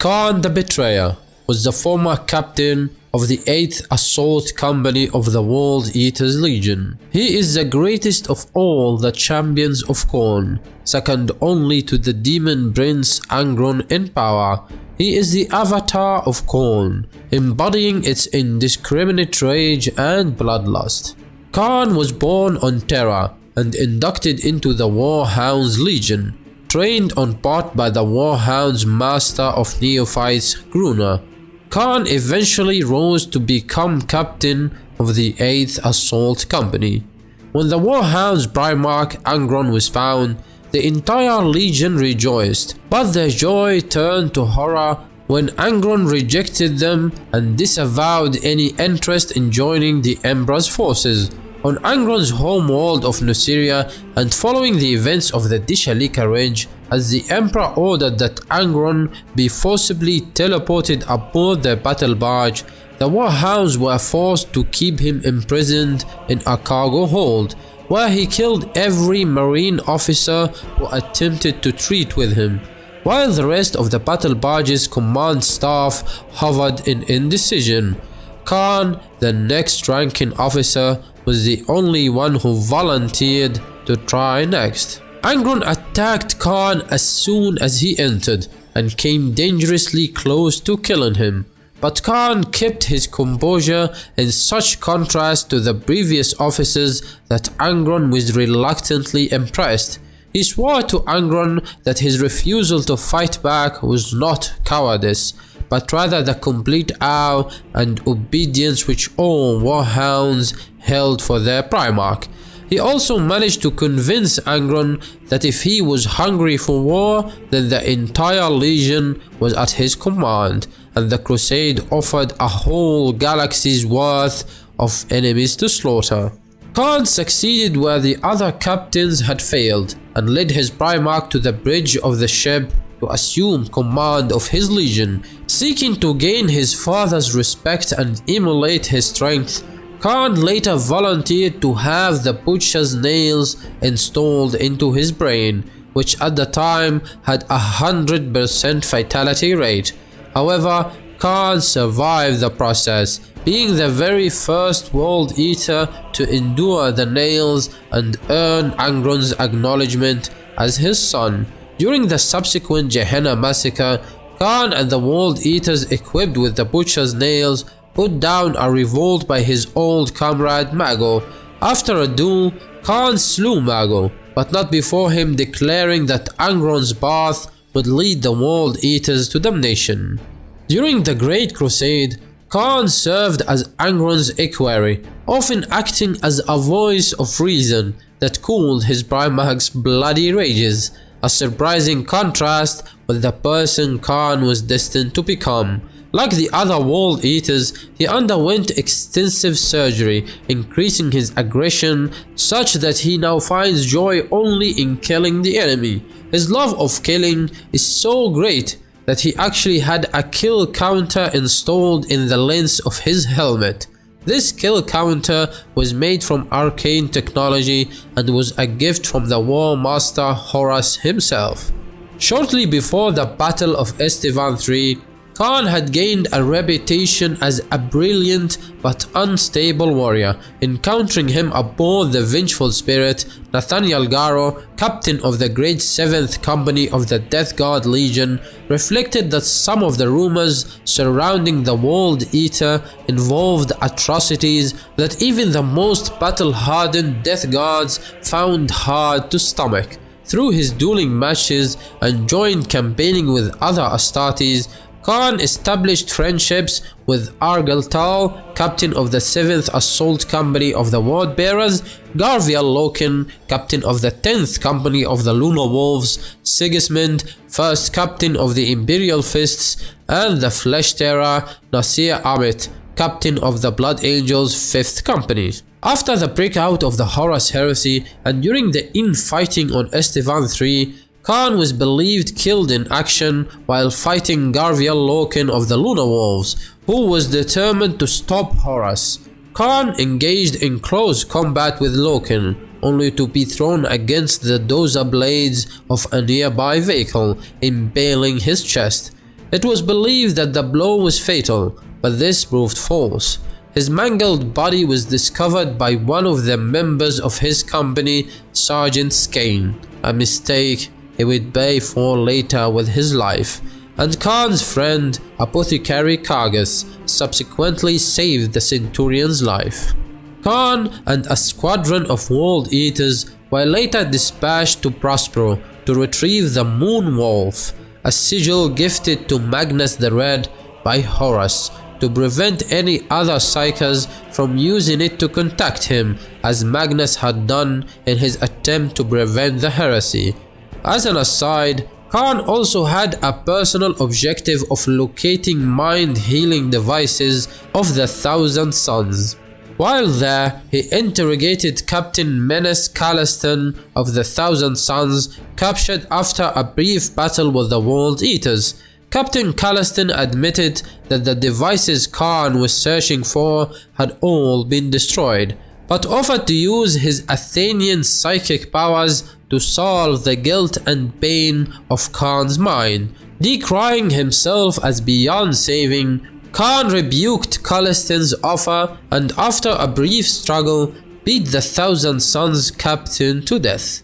Khârn the Betrayer was the former captain of the 8th Assault Company of the World Eaters Legion. He is the greatest of all the Champions of Khorne, second only to the Daemon Prince Angron in power. He is the avatar of Khorne, embodying its indiscriminate rage and bloodlust. Kharn was born on Terra and inducted into the Warhounds Legion, trained on part by the Warhounds Master of Neophytes Gruna. Kharn eventually rose to become captain of the 8th Assault Company. When the Warhounds Primarch Angron was found, the entire legion rejoiced, but their joy turned to horror when Angron rejected them and disavowed any interest in joining the Emperor's forces. On Angron's homeworld of Nuceria, and following the events of the Dishalika Ridge, as the Emperor ordered that Angron be forcibly teleported aboard their battle barge, the Warhounds were forced to keep him imprisoned in a cargo hold, where he killed every marine officer who attempted to treat with him, while the rest of the battle barge's command staff hovered in indecision. Kharn, the next ranking officer, was the only one who volunteered to try next. Angron attacked Kharn as soon as he entered and came dangerously close to killing him, but Kharn kept his composure in such contrast to the previous officers that Angron was reluctantly impressed. He swore to Angron that his refusal to fight back was not cowardice, but rather the complete awe and obedience which all Warhounds held for their Primarch. He also managed to convince Angron that if he was hungry for war, then the entire legion was at his command, and the Crusade offered a whole galaxy's worth of enemies to slaughter. Kharn succeeded where the other captains had failed, and led his Primarch to the bridge of the ship to assume command of his legion. Seeking to gain his father's respect and emulate his strength, Kharn later volunteered to have the butcher's nails installed into his brain, which at the time had a 100% fatality rate. However, Kharn survived the process, being the very first World Eater to endure the nails and earn Angron's acknowledgement as his son. During the subsequent Gehenna massacre, Kharn and the World Eaters equipped with the butcher's nails put down a revolt by his old comrade Mago. After a duel, Kharn slew Mago, but not before him declaring that Angron's path would lead the World Eaters to damnation. During the Great Crusade, Kharn served as Angron's equerry, often acting as a voice of reason that cooled his Primarch's bloody rages, a surprising contrast with the person Kharn was destined to become. Like the other World Eaters, he underwent extensive surgery, increasing his aggression such that he now finds joy only in killing the enemy. His love of killing is so great that he actually had a kill counter installed in the lens of his helmet. This kill counter was made from arcane technology and was a gift from the War Master Horus himself. Shortly before the Battle of Estevan III, Kharn had gained a reputation as a brilliant but unstable warrior. Encountering him aboard the Vengeful Spirit, Nathaniel Garo, captain of the Great 7th Company of the Death Guard Legion, reflected that some of the rumors surrounding the World Eater involved atrocities that even the most battle-hardened Death Guards found hard to stomach. Through his dueling matches and joint campaigning with other Astartes, Kharn established friendships with Argaltal, captain of the 7th Assault Company of the Wordbearers, Garviel Loken, captain of the 10th Company of the Lunar Wolves, Sigismund, 1st captain of the Imperial Fists, and the Flesh Terror, Nasir Amit, captain of the Blood Angels 5th Company. After the breakout of the Horus Heresy and during the infighting on Estevan III, Kharn was believed killed in action while fighting Garviel Loken of the Lunar Wolves, who was determined to stop Horus. Kharn engaged in close combat with Loken, only to be thrown against the Doza blades of a nearby vehicle, impaling his chest. It was believed that the blow was fatal, but this proved false. His mangled body was discovered by one of the members of his company, Sergeant Skane, a mistake he would pay for later with his life, and Kharn's friend, Apothecary Kargas, subsequently saved the Centurion's life. Kharn and a squadron of World Eaters were later dispatched to Prospero to retrieve the Moon Wolf, a sigil gifted to Magnus the Red by Horus, to prevent any other Psykers from using it to contact him, as Magnus had done in his attempt to prevent the heresy. As an aside, Kharn also had a personal objective of locating mind-healing devices of the Thousand Sons. While there, he interrogated Captain Menes Caliston of the Thousand Sons, captured after a brief battle with the World Eaters. Captain Caliston admitted that the devices Kharn was searching for had all been destroyed, but offered to use his Athenian psychic powers to solve the guilt and pain of Kharn's mind. Decrying himself as beyond saving, Kharn rebuked Caliston's offer and after a brief struggle beat the Thousand Sons captain to death.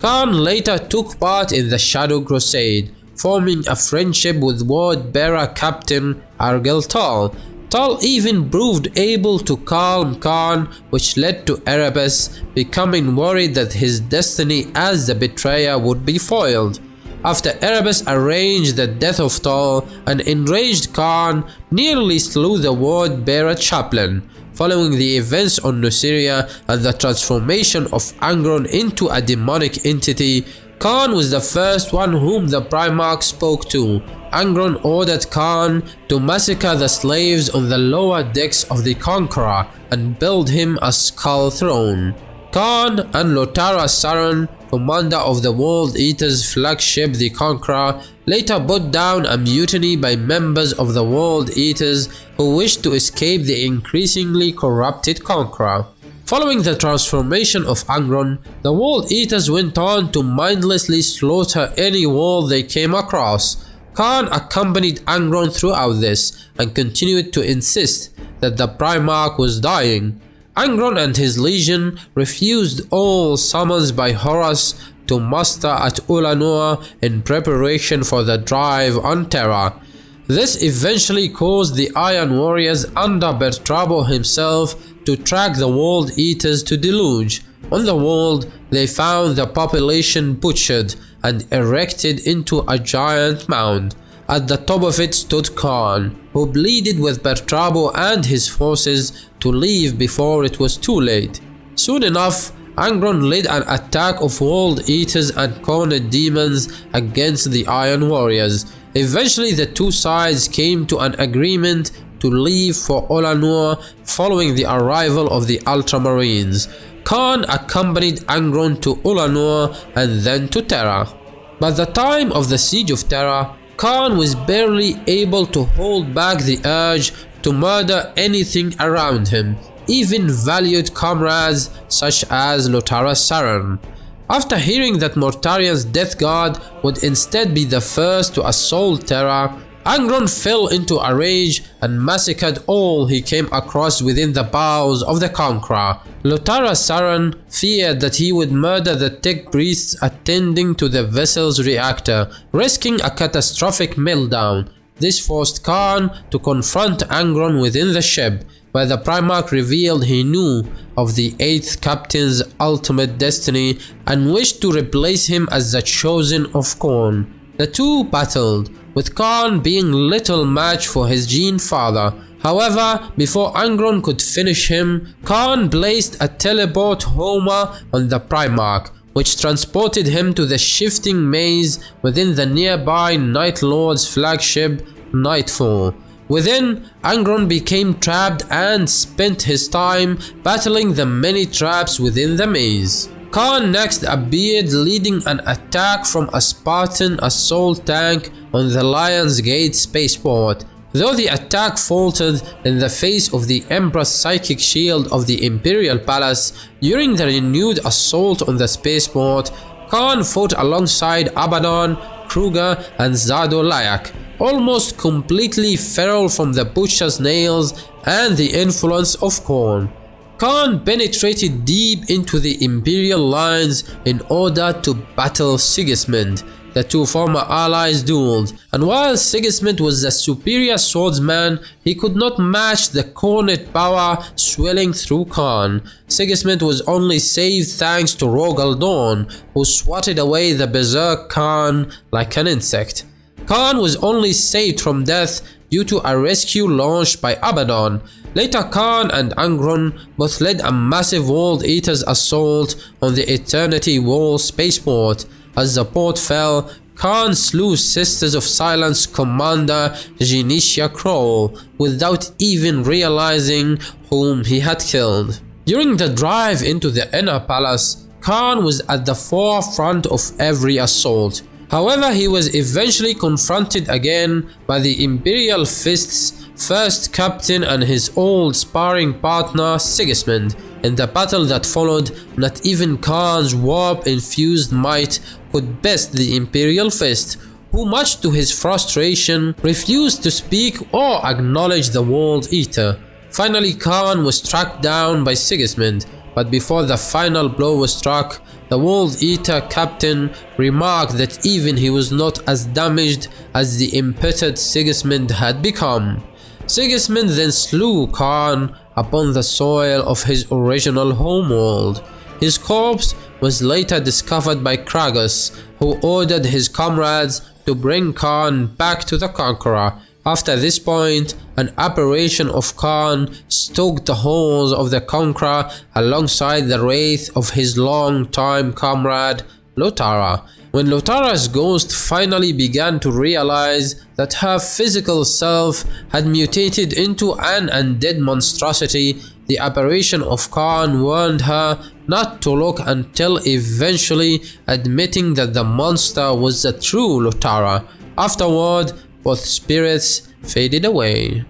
Kharn later took part in the Shadow Crusade, forming a friendship with Word-bearer Captain Argel Tal. Tal even proved able to calm Kharn, which led to Erebus becoming worried that his destiny as the Betrayer would be foiled. After Erebus arranged the death of Tal, an enraged Kharn nearly slew the Word-bearer chaplain. Following the events on Nuceria and the transformation of Angron into a demonic entity, Kharn was the first one whom the Primarch spoke to. Angron ordered Kharn to massacre the slaves on the lower decks of the Conqueror and build him a skull throne. Kharn and Lotara Saran, commander of the World Eaters' flagship the Conqueror, later put down a mutiny by members of the World Eaters who wished to escape the increasingly corrupted Conqueror. Following the transformation of Angron, the World Eaters went on to mindlessly slaughter any world they came across. Kharn accompanied Angron throughout this and continued to insist that the Primarch was dying. Angron and his legion refused all summons by Horus to muster at Ulanor in preparation for the drive on Terra. This eventually caused the Iron Warriors under Bertrabo himself to track the World Eaters to Deluge. On the world, they found the population butchered and erected into a giant mound. At the top of it stood Kharn, who pleaded with Bertrabo and his forces to leave before it was too late. Soon enough, Angron led an attack of World Eaters and cornered demons against the Iron Warriors. Eventually, the two sides came to an agreement to leave for Olanur following the arrival of the Ultramarines. Kharn accompanied Angron to Ulanur and then to Terra. By the time of the siege of Terra, Kharn was barely able to hold back the urge to murder anything around him, even valued comrades such as Lotara Saran. After hearing that Mortarian's death guard would instead be the first to assault Terra, Angron fell into a rage and massacred all he came across within the bowels of the Conqueror. Lotara Saran feared that he would murder the tech priests attending to the vessel's reactor, risking a catastrophic meltdown. This forced Kharn to confront Angron within the ship, where the Primarch revealed he knew of the 8th Captain's ultimate destiny and wished to replace him as the Chosen of Khorne. The two battled, with Kharn being little match for his Gene father. However, before Angron could finish him, Kharn placed a teleport Homa on the Primarch, which transported him to the shifting maze within the nearby Night Lord's flagship, Nightfall. Within, Angron became trapped and spent his time battling the many traps within the maze. Kharn next appeared leading an attack from a Spartan assault tank on the Lion's Gate spaceport. Though the attack faltered in the face of the Emperor's psychic shield of the Imperial Palace, during the renewed assault on the spaceport, Kharn fought alongside Abaddon, Kruger and Zado Layak. almost completely feral from the butcher's nails and the influence of Khorne. Khârn penetrated deep into the imperial lines in order to battle Sigismund. The two former allies dueled, and while Sigismund was the superior swordsman, he could not match the cornet power swelling through Khârn. Sigismund was only saved thanks to Rogal Dorn, who swatted away the berserk Khârn like an insect. Khârn was only saved from death due to a rescue launched by Abaddon. Later, Khârn and Angron both led a massive World Eater's assault on the Eternity Wall spaceport. As the port fell, Khârn slew Sisters of Silence commander Genetia Kroll without even realizing whom he had killed. During the drive into the inner palace, Khârn was at the forefront of every assault. However, he was eventually confronted again by the Imperial Fist's first captain and his old sparring partner Sigismund. In the battle that followed, not even Khârn's warp-infused might could best the Imperial Fist, who much to his frustration refused to speak or acknowledge the World Eater. Finally, Khârn was tracked down by Sigismund, but before the final blow was struck, the World Eater captain remarked that even he was not as damaged as the embittered Sigismund had become. Sigismund then slew Khârn upon the soil of his original homeworld. His corpse was later discovered by Kragus, who ordered his comrades to bring Khârn back to the Conqueror. After this point, an apparition of Khârn stoked the halls of the Conqueror alongside the wraith of his long-time comrade Lothara. When Lothara's ghost finally began to realize that her physical self had mutated into an undead monstrosity, the apparition of Khârn warned her not to look until eventually admitting that the monster was the true Lothara. Afterward, both spirits faded away.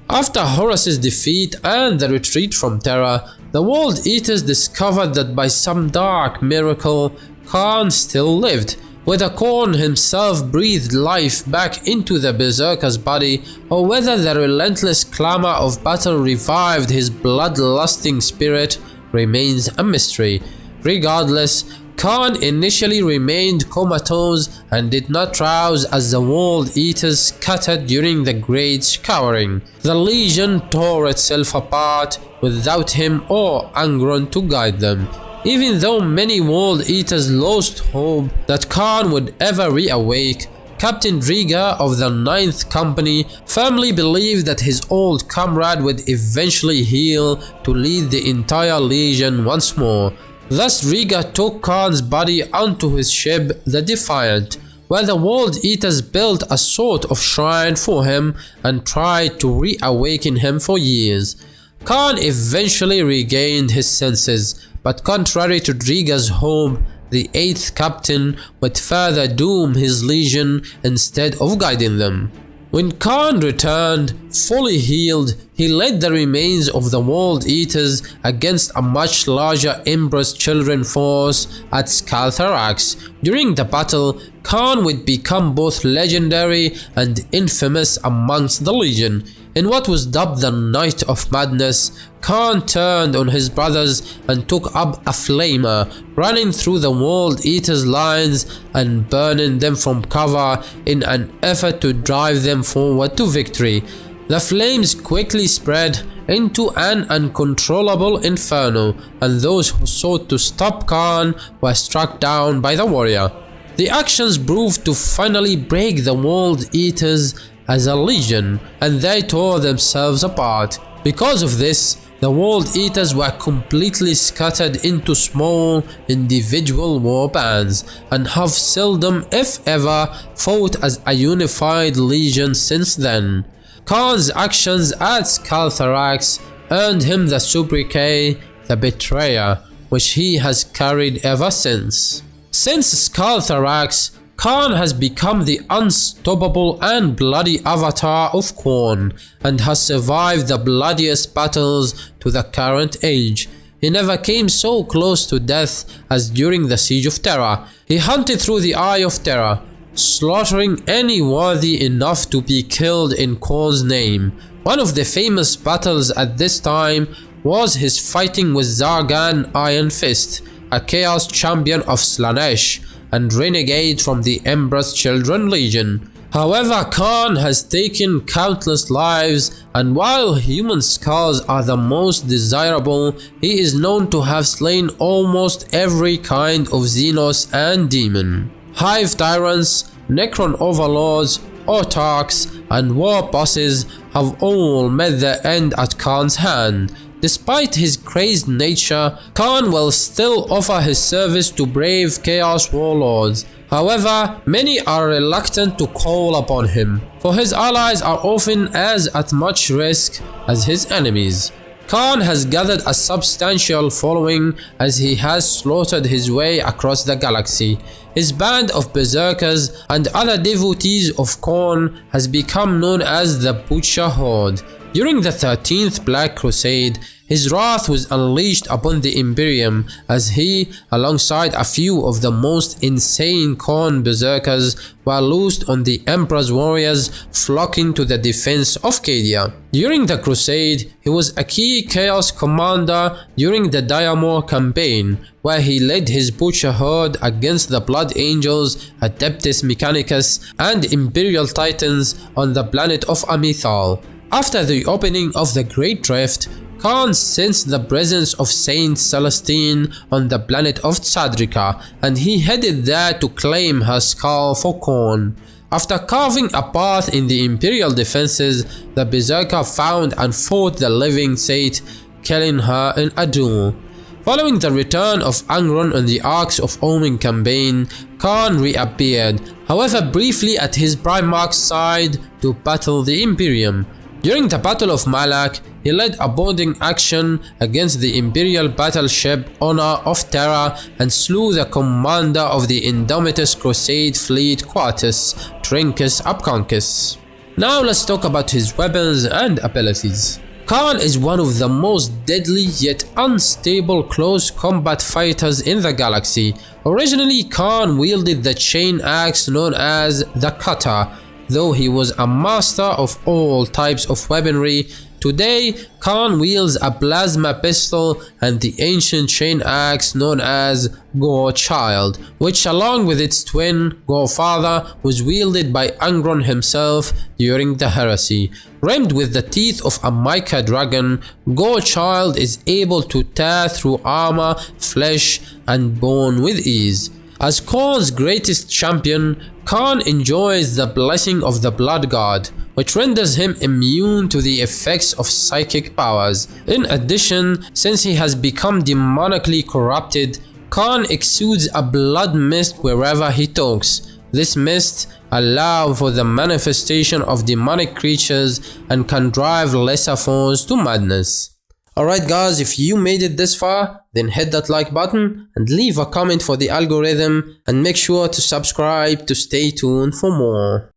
After Horus's defeat and the retreat from Terra, the World Eaters discovered that by some dark miracle, Khârn still lived. Whether Khorne himself breathed life back into the Berserker's body, or whether the relentless clamor of battle revived his bloodlusting spirit, remains a mystery. Regardless, Khârn initially remained comatose and did not rouse as the World Eaters scattered during the Great Scouring. The Legion tore itself apart without him or Angron to guide them. Even though many World Eaters lost hope that Khârn would ever reawake, Captain Driga of the 9th Company firmly believed that his old comrade would eventually heal to lead the entire Legion once more. Thus Driga took Khârn's body onto his ship, the Defiant, where the World Eaters built a sort of shrine for him and tried to reawaken him for years. Khârn eventually regained his senses, but contrary to Driga's hope, the 8th Captain would further doom his legion instead of guiding them. When Khârn returned, fully healed, he led the remains of the World Eaters against a much larger Emperor's Children force at Skalathrax. During the battle, Khârn would become both legendary and infamous amongst the Legion. In what was dubbed the Night of Madness, Khârn turned on his brothers and took up a flamer, running through the World Eaters' lines and burning them from cover in an effort to drive them forward to victory. The flames quickly spread into an uncontrollable inferno, and those who sought to stop Khârn were struck down by the warrior. The actions proved to finally break the World Eaters as a legion, and they tore themselves apart. Because of this, the World Eaters were completely scattered into small individual war bands, and have seldom if ever fought as a unified legion since then. Khârn's actions at Skalathrax earned him the sobriquet the Betrayer, which he has carried ever since. Since Skalathrax, Khârn has become the unstoppable and bloody avatar of Khorne, and has survived the bloodiest battles to the current age. He never came so close to death as during the Siege of Terra. He hunted through the Eye of Terra, slaughtering any worthy enough to be killed in Khorne's name. One of the famous battles at this time was his fighting with Zargan Iron Fist, a Chaos champion of Slaanesh and renegade from the Emperor's Children Legion. However, Khârn has taken countless lives, and while human skulls are the most desirable, he is known to have slain almost every kind of Xenos and demon. Hive tyrants, Necron overlords, autarchs, and war bosses have all met their end at Khârn's hand. Despite his crazed nature, Khârn will still offer his service to brave Chaos warlords. However, many are reluctant to call upon him, for his allies are often as at much risk as his enemies. Khârn has gathered a substantial following as he has slaughtered his way across the galaxy. His band of berserkers and other devotees of Khorne has become known as the Butcher Horde. During the 13th Black Crusade, his wrath was unleashed upon the Imperium as he, alongside a few of the most insane Khorne berserkers, were loosed on the Emperor's warriors flocking to the defense of Cadia. During the Crusade, he was a key Chaos commander during the Diamor campaign, where he led his Butcher Horde against the Blood Angels, Adeptus Mechanicus, and Imperial Titans on the planet of Amithal. After the opening of the Great Rift, Khârn sensed the presence of Saint Celestine on the planet of Tsadrika, and he headed there to claim her skull for Khorne. After carving a path in the Imperial defenses, the Berserker found and fought the living Sate, killing her in a duel. Following the return of Angron on the Arcs of Omen campaign, Khârn reappeared, however briefly at his Primarch's side to battle the Imperium. During the Battle of Malak, he led a boarding action against the Imperial battleship Honor of Terra and slew the commander of the Indomitus Crusade fleet Quartus, Trincus Apconchus. Now let's talk about his weapons and abilities. Khârn is one of the most deadly yet unstable close combat fighters in the galaxy. Originally, Khârn wielded the chain axe known as the Cutter. Though he was a master of all types of weaponry, today Khârn wields a plasma pistol and the ancient chain axe known as Gore Child, which along with its twin, Gore Father, was wielded by Angron himself during the Heresy. Rimmed with the teeth of a Mica dragon, Gore Child is able to tear through armor, flesh, and bone with ease. As Khorne's greatest champion, Khârn enjoys the blessing of the Blood God, which renders him immune to the effects of psychic powers. In addition, since he has become demonically corrupted, Khârn exudes a blood mist wherever he talks. This mist allows for the manifestation of demonic creatures and can drive lesser foes to madness. Alright guys, if you made it this far, then hit that like button and leave a comment for the algorithm, and make sure to subscribe to stay tuned for more.